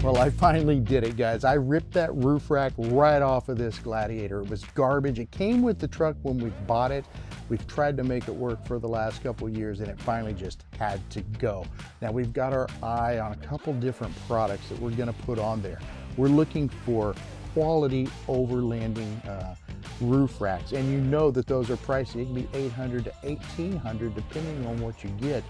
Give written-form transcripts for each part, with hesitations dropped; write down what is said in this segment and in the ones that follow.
Well, I finally did it, guys. I ripped that roof rack right off of this Gladiator. It was garbage. It came with the truck when we bought it. We've tried to make it work for the last couple of years, and it finally just had to go. Now, we've got our eye on a couple different products that we're gonna put on there. We're looking for quality overlanding roof racks, and you know that those are pricey. It can be $800 to $1,800 depending on what you get.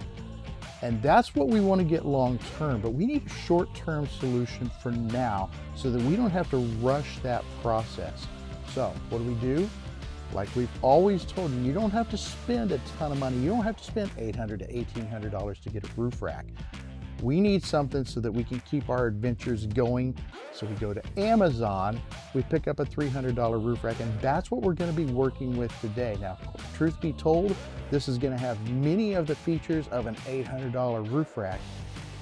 And that's what we want to get long term, but we need a short term solution for now so that we don't have to rush that process. So what do? Like we've always told you, you don't have to spend a ton of money. You don't have to spend $800 to $1,800 to get a roof rack. We need something so that we can keep our adventures going. So we go to Amazon, we pick up a $300 roof rack, and that's what we're going to be working with today. Now, truth be told, this is going to have many of the features of an $800 roof rack.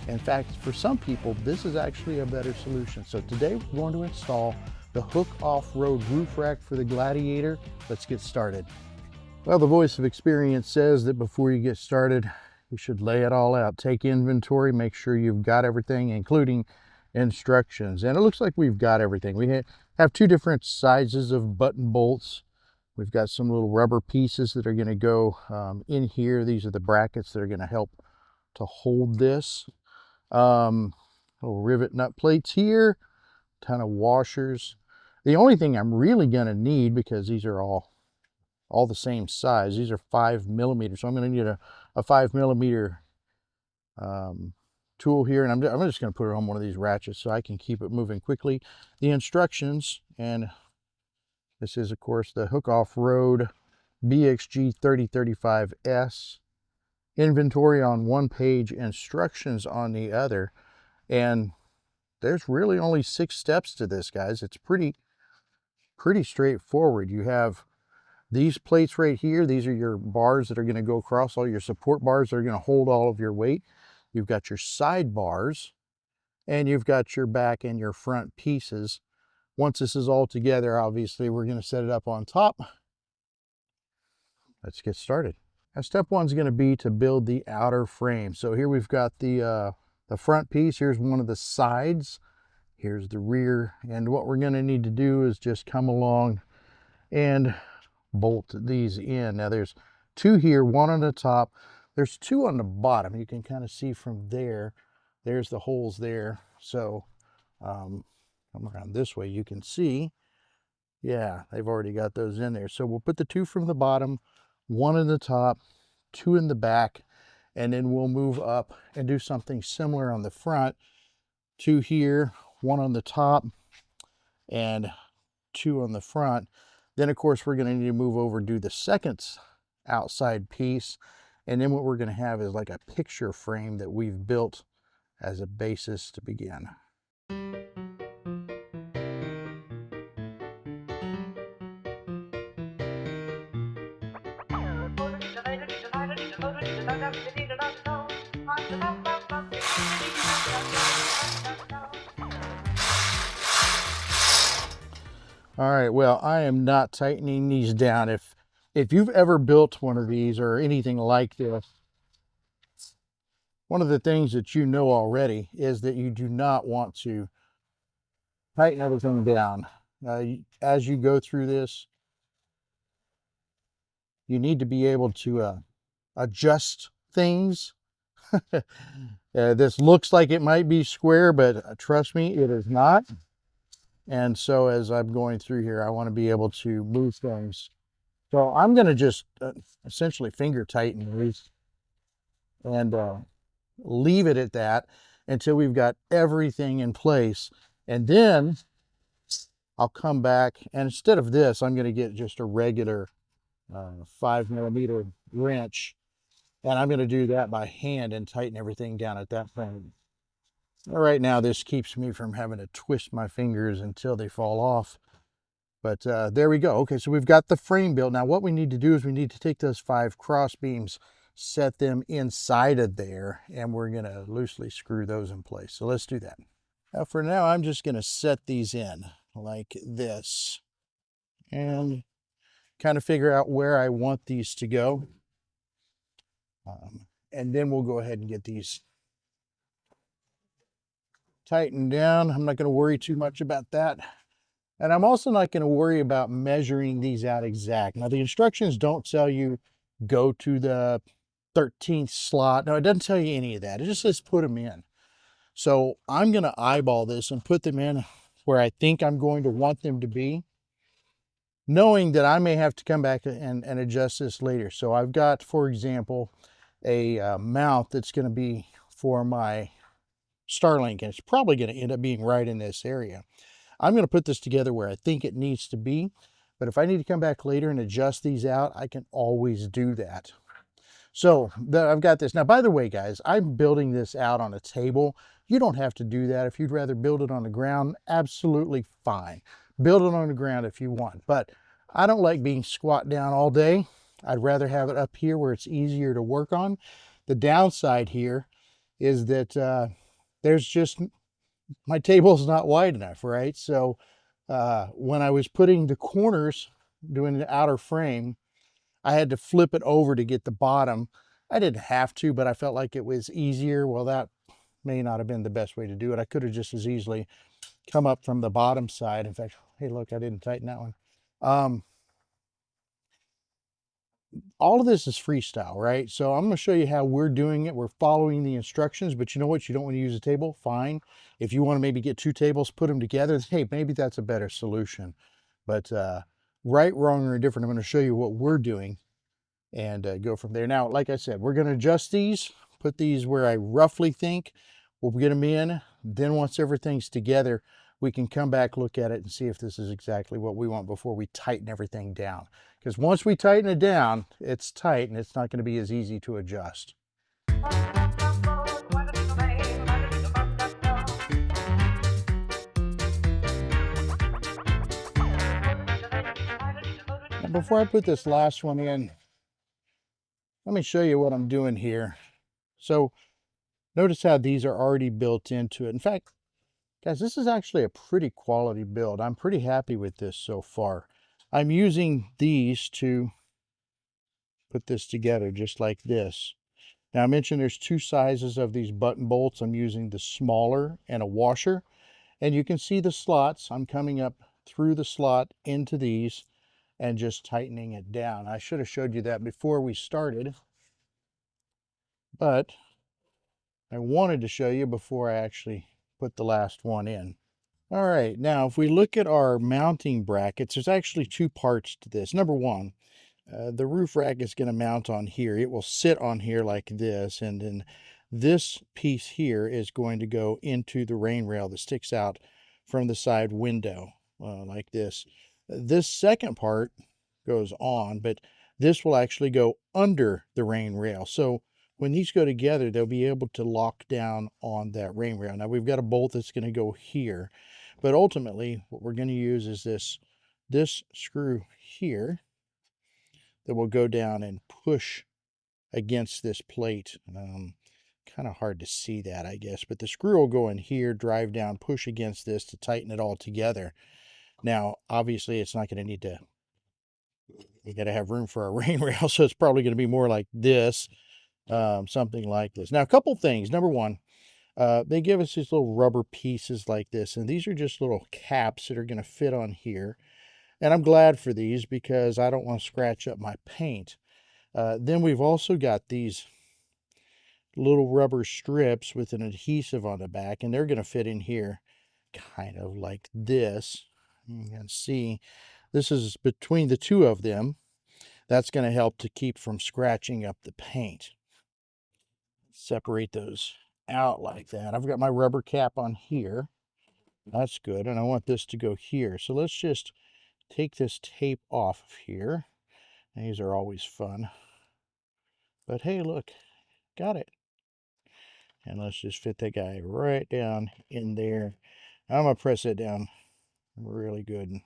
In fact, for some people, this is actually a better solution. So today we're going to install the Hooke off-road roof rack for the Gladiator. Let's get started. Well, the voice of experience says that before you get started, you should lay it all out. Take inventory, make sure you've got everything, including instructions. And it looks like we've got everything. We have two different sizes of button bolts. We've got some little rubber pieces that are going to go in here. These are the brackets that are going to help to hold this. Little rivet nut plates here, ton of washers. The only thing I'm really going to need, because these are all the same size, these are 5mm, so I'm going to need a 5mm tool here, and I'm just going to put it on one of these ratchets so I can keep it moving quickly. The instructions, and this is of course the Hooke Off-Road BXG.3035-S. Inventory on one page, instructions on the other, and there's really only 6 steps to this, guys. It's pretty straightforward. You have these plates right here. These are your bars that are going to go across, all your support bars that are going to hold all of your weight. You've got your side bars, and you've got your back and your front pieces. Once this is all together, obviously, we're going to set it up on top. Let's get started. Now, step one is going to be to build the outer frame. So here we've got the front piece. Here's one of the sides. Here's the rear. And what we're going to need to do is just come along and bolt these in. Now there's 2 here, 1 on the top. There's 2 on the bottom. You can kind of see from there. There's the holes there. So come around this way, you can see, yeah, they've already got those in there. So we'll put the 2 from the bottom, 1 in the top, 2 in the back, and then we'll move up and do something similar on the front. 2 here, 1 on the top, and 2 on the front. Then, of course, we're going to need to move over, do the second outside piece. And then what we're going to have is like a picture frame that we've built as a basis to begin. All right, well, I am not tightening these down. If you've ever built one of these or anything like this, one of the things that you know already is that you do not want to tighten everything down. As you go through this, you need to be able to adjust things. This looks like it might be square, but trust me, it is not. And so as I'm going through here, I want to be able to move things. So I'm going to just essentially finger tighten these and leave it at that until we've got everything in place. And then I'll come back, and instead of this, I'm going to get just a regular 5mm wrench, and I'm going to do that by hand and tighten everything down at that point. Right now, this keeps me from having to twist my fingers until they fall off. But there we go. Okay, so we've got the frame built. Now what we need to do is we need to take those 5 cross beams, set them inside of there, and we're going to loosely screw those in place. So let's do that. Now for now, I'm just going to set these in like this and kind of figure out where I want these to go. And then we'll go ahead and get these tightened down. I'm not going to worry too much about that. And I'm also not going to worry about measuring these out exact. Now, the instructions don't tell you go to the 13th slot. No, it doesn't tell you any of that. It just says put them in. So I'm going to eyeball this and put them in where I think I'm going to want them to be, knowing that I may have to come back and adjust this later. So I've got, for example, a mount that's going to be for my Starlink, and it's probably going to end up being right in this area. I'm going to put this together where I think it needs to be, but if I need to come back later and adjust these out, I can always do that. So I've got this. Now, by the way, guys, I'm building this out on a table. You don't have to do that. If you'd rather build it on the ground, absolutely fine. Build it on the ground if you want, but I don't like being squat down all day. I'd rather have it up here where it's easier to work on. The downside here is that there's just, my table's not wide enough, right? So when I was putting the corners, doing the outer frame, I had to flip it over to get the bottom. I didn't have to, but I felt like it was easier. Well, that may not have been the best way to do it. I could have just as easily come up from the bottom side. In fact, hey, look, I didn't tighten that one. All of this is freestyle, right? So I'm going to show you how we're doing it. We're following the instructions, but you know what? You don't want to use a table, fine. If you want to maybe get two tables, put them together, hey, maybe that's a better solution. But right, wrong, or indifferent, I'm going to show you what we're doing and go from there. Now, like I said, we're going to adjust these, put these where I roughly think. We'll get them in. Then once everything's together, we can come back, look at it, and see if this is exactly what we want before we tighten everything down. Because once we tighten it down, it's tight and it's not going to be as easy to adjust. And before I put this last one in, let me show you what I'm doing here. So notice how these are already built into it. In fact, guys, this is actually a pretty quality build. I'm pretty happy with this so far. I'm using these to put this together just like this. Now, I mentioned there's two sizes of these button bolts. I'm using the smaller and a washer. And you can see the slots. I'm coming up through the slot into these and just tightening it down. I should have showed you that before we started, but I wanted to show you before I actually put the last one in. All right, now if we look at our mounting brackets, there's actually two parts to this. Number one, the roof rack is going to mount on here. It will sit on here like this, and then this piece here is going to go into the rain rail that sticks out from the side window like this. This second part goes on, but this will actually go under the rain rail. So when these go together, they'll be able to lock down on that rain rail. Now we've got a bolt that's going to go here, but ultimately what we're going to use is this screw here that will go down and push against this plate. Kind of hard to see that, I guess, but the screw will go in here, drive down, push against this to tighten it all together. Now, obviously, it's not going to need to, you got to have room for a rain rail, so it's probably going to be more like this, something like this. Now, a couple things. Number one, they give us these little rubber pieces like this, and these are just little caps that are going to fit on here. And I'm glad for these because I don't want to scratch up my paint. Then we've also got these little rubber strips with an adhesive on the back, and they're going to fit in here kind of like this. You can see this is between the two of them. That's going to help to keep from scratching up the paint. Separate those out like that. I've got my rubber cap on here. That's good. And I want this to go here. So let's just take this tape off of here. These are always fun. But hey, look, got it. And let's just fit that guy right down in there. I'm going to press it down really good and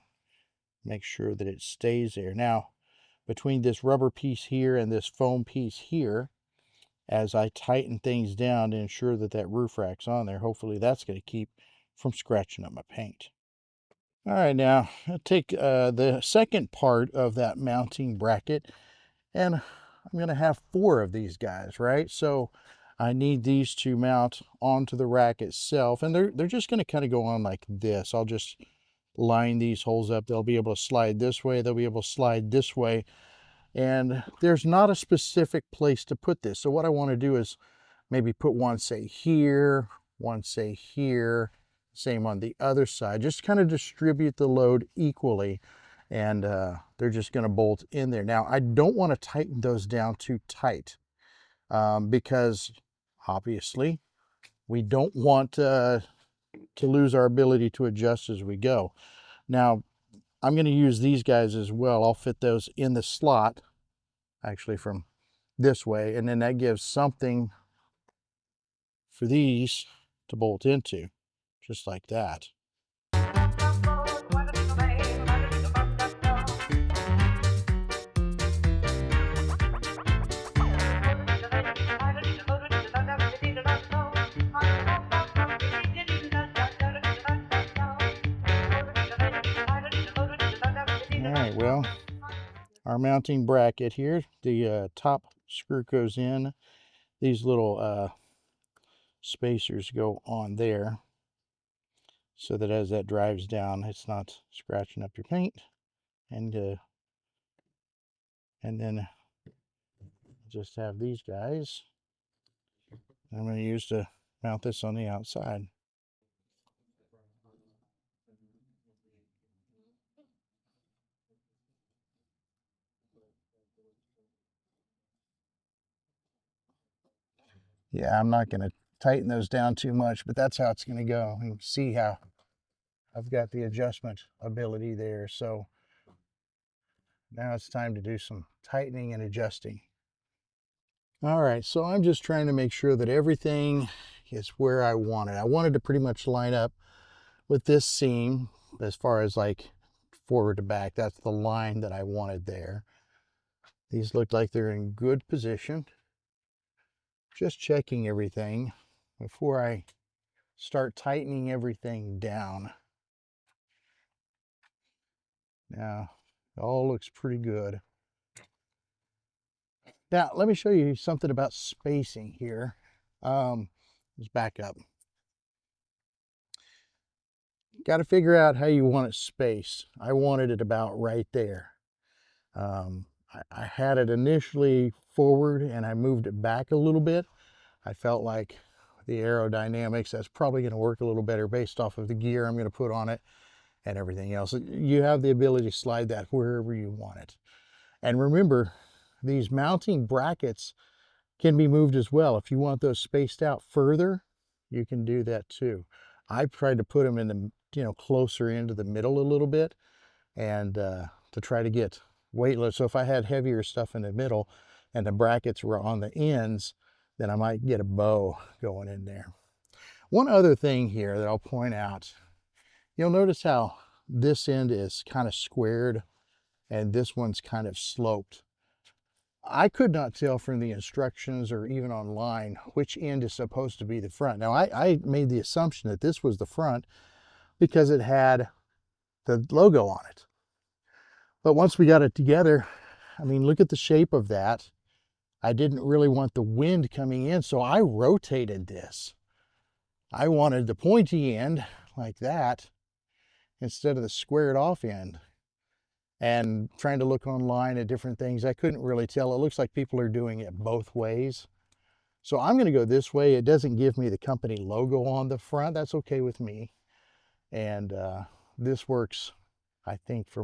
make sure that it stays there. Now, between this rubber piece here and this foam piece here, as I tighten things down to ensure that that roof rack's on there, hopefully that's going to keep from scratching up my paint. All right, now I'll take the second part of that mounting bracket, and I'm going to have 4 of these guys, right? So I need these to mount onto the rack itself, and they're just going to kind of go on like this. I'll just line these holes up. They'll be able to slide this way, they'll be able to slide this way, and there's not a specific place to put this. So what I want to do is maybe put one, say here, one, say here, same on the other side. Just kind of distribute the load equally, and they're just going to bolt in there. Now, I don't want to tighten those down too tight because obviously we don't want to lose our ability to adjust as we go. Now, I'm going to use these guys as well. I'll fit those in the slot, actually from this way, and then that gives something for these to bolt into, just like that. All right, well, our mounting bracket here, the top screw goes in. These little spacers go on there so that as that drives down, it's not scratching up your paint. And then just have these guys I'm going to use to mount this on the outside. Yeah, I'm not going to tighten those down too much, but that's how it's going to go. You can see how I've got the adjustment ability there. So now it's time to do some tightening and adjusting. All right, so I'm just trying to make sure that everything is where I want it. I wanted to pretty much line up with this seam as far as like forward to back. That's the line that I wanted there. These look like they're in good position. Just checking everything before I start tightening everything down. Now, it all looks pretty good. Now, let me show you something about spacing here. Let's back up. Got to figure out how you want it spaced. I wanted it about right there. I had it initially forward and I moved it back a little bit. I felt like the aerodynamics, that's probably going to work a little better based off of the gear I'm going to put on it and everything else. You have the ability to slide that wherever you want it. And remember, these mounting brackets can be moved as well. If you want those spaced out further, you can do that too. I tried to put them in the, closer into the middle a little bit, and to try to get weightless. So if I had heavier stuff in the middle and the brackets were on the ends, then I might get a bow going in there. One other thing here that I'll point out, you'll notice how this end is kind of squared and this one's kind of sloped. I could not tell from the instructions or even online which end is supposed to be the front. Now, I made the assumption that this was the front because it had the logo on it. But once we got it together, I mean, look at the shape of that. I didn't really want the wind coming in, so I rotated this. I wanted the pointy end like that instead of the squared off end. And trying to look online at different things, I couldn't really tell. It looks like people are doing it both ways. So I'm going to go this way. It doesn't give me the company logo on the front. That's okay with me. And this works, I think, for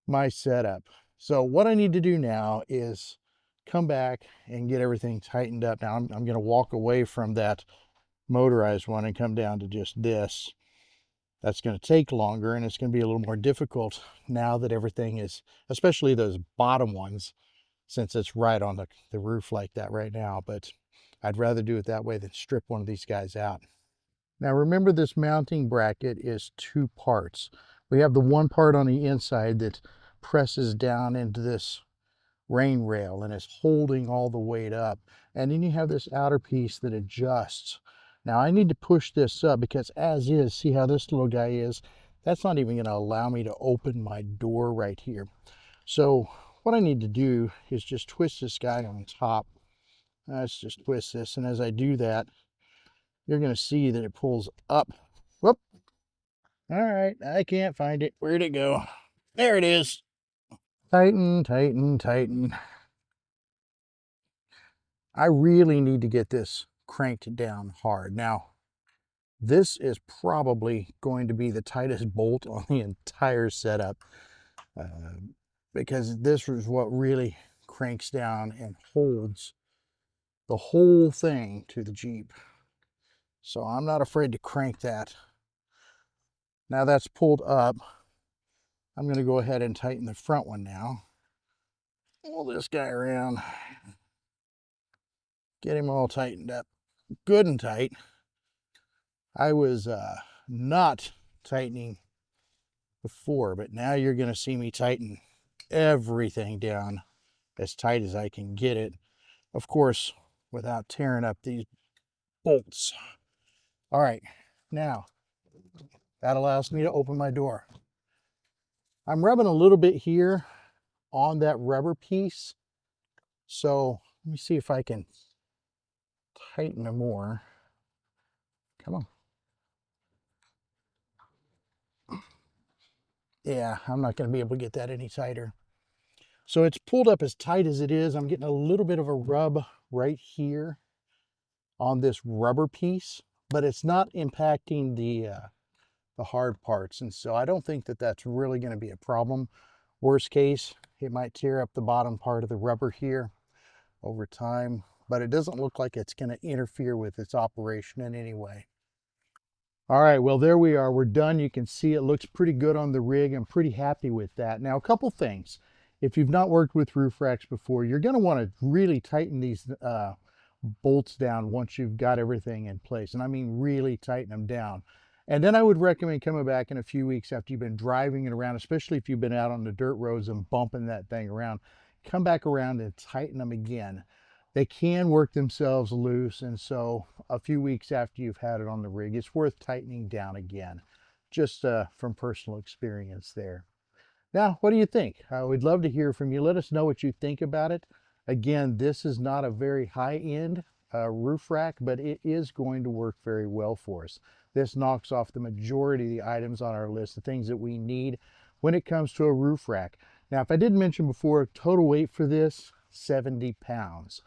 my setup. So what I need to do now is come back and get everything tightened up. Now I'm going to walk away from that motorized one and come down to just this. That's going to take longer and it's going to be a little more difficult now that everything is, especially those bottom ones, since it's right on the roof like that right now. But I'd rather do it that way than strip one of these guys out. Now remember, this mounting bracket is two parts. We have the one part on the inside that presses down into this rain rail and is holding all the weight up. And then you have this outer piece that adjusts. Now I need to push this up because as is, see how this little guy is? That's not even going to allow me to open my door right here. So what I need to do is just twist this guy on top Let's just twist this, and as I do that, you're going to see that it pulls up. Whoop. All right, I can't find it. Where'd it go? There it is. Tighten, tighten, tighten. I really need to get this cranked down hard. Now, this is probably going to be the tightest bolt on the entire setup, because this is what really cranks down and holds the whole thing to the Jeep. So I'm not afraid to crank that. Now that's pulled up, I'm going to go ahead and tighten the front one now. Pull this guy around, get him all tightened up good and tight. I was not tightening before, but now you're going to see me tighten everything down as tight as I can get it, of course without tearing up these bolts. All right, now that allows me to open my door. I'm rubbing a little bit here on that rubber piece, so let me see if I can tighten it more. Come on. Yeah, I'm not going to be able to get that any tighter. So it's pulled up as tight as it is. I'm getting a little bit of a rub right here on this rubber piece, but it's not impacting the hard parts. And so I don't think that that's really going to be a problem. Worst case, it might tear up the bottom part of the rubber here over time, but it doesn't look like it's going to interfere with its operation in any way. All right, well, there we are. We're done. You can see it looks pretty good on the rig. I'm pretty happy with that. Now, a couple things. If you've not worked with roof racks before, you're going to want to really tighten these bolts down once you've got everything in place. And I mean really tighten them down. And then I would recommend coming back in a few weeks after you've been driving it around, especially if you've been out on the dirt roads and bumping that thing around. Come back around and tighten them again. They can work themselves loose, and so a few weeks after you've had it on the rig, it's worth tightening down again, just from personal experience there. Now, what do you think? We'd love to hear from you. Let us know what you think about it. Again, this is not a very high-end roof rack, but it is going to work very well for us. This knocks off the majority of the items on our list, the things that we need when it comes to a roof rack. Now, if I didn't mention before, total weight for this, 70 pounds.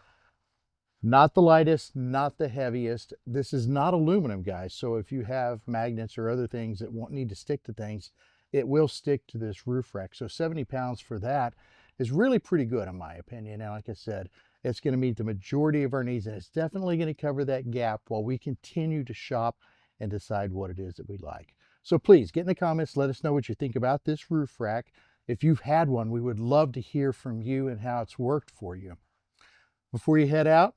Not the lightest, not the heaviest. This is not aluminum, guys. So if you have magnets or other things that won't need to stick to things, it will stick to this roof rack. So 70 pounds for that is really pretty good in my opinion. And like I said, it's going to meet the majority of our needs, and it's definitely going to cover that gap while we continue to shop and decide what it is that we like. So please get in the comments. Let us know what you think about this roof rack. If you've had one, we would love to hear from you and how it's worked for you. Before you head out,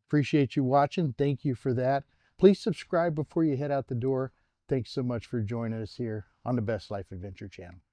appreciate you watching. Thank you for that. Please subscribe before you head out the door. Thanks so much for joining us here on the Best Life Adventure channel.